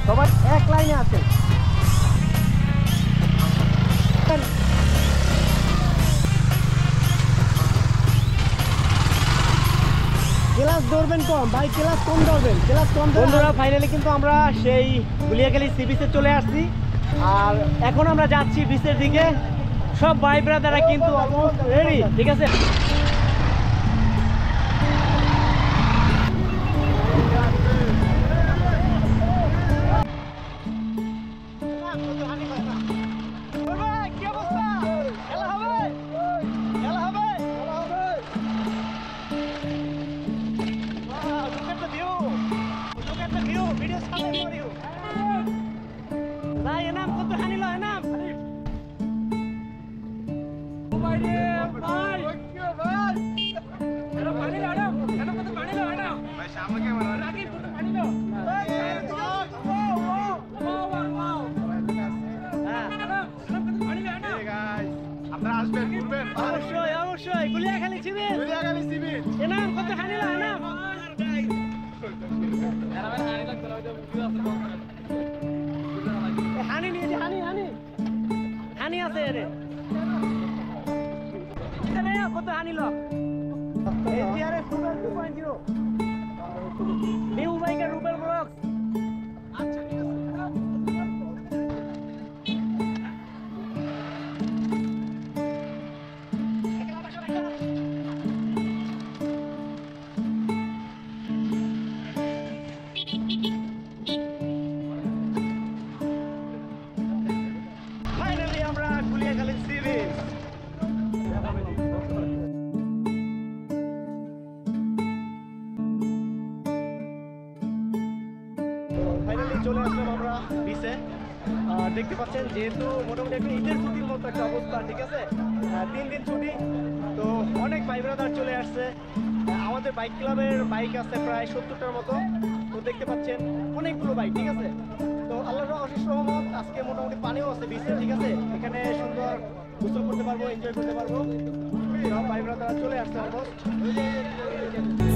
সবাই এক লাইনে আছেন। ক্লাস ধরবেন কম ভাই, ক্লাস কম ধরবেন, ক্লাস কম। বন্ধুরা ফাইনালি কিন্তু আমরা সেই গুলিয়াখালী সি বিচে চলে আসছি, আর এখন আমরা যাচ্ছি বিচের দিকে। সব ভাই ব্রাদাররা কিন্তু রেডি, ঠিক আছে। অবশ্যই অবশ্যই Guliakhali sea beach, Guliakhali sea beach. Enam কত হানিলো এনাম হানি নিয়ে হানি হানি হানি আছে রে এখানে কত হানিলো এটিআরএস সুপার 2.0 নিউ বাইকের রুবেল ব্লগস। আচ্ছা ঠিক আছে। ফাইনালি আমরা গুলিয়াখালী সি বিচ। ফাইনালি চলে আসলাম আমরা বিচে। দেখতে পাচ্ছেন যেহেতু মোটামুটি একটা ঈদের ছুটির মতো একটা অবস্থা, ঠিক আছে। 3 দিন ছুটি, তো অনেক ভাই ব্রাদার চলে আসছে। আমাদের বাইক ক্লাবের বাইক আছে প্রায় 70টার মতো, তো দেখতে পাচ্ছেন অনেকগুলো বাইক, ঠিক আছে। তো আল্লাহর অশেষ রহমত, আজকে মোটামুটি পানিও আছে বিচে, ঠিক আছে। এখানে সুন্দর গোসল করতে পারবো, এনজয় করতে পারবো। সব ভাই ব্রাদার চলে আসছে অলমোস্ট।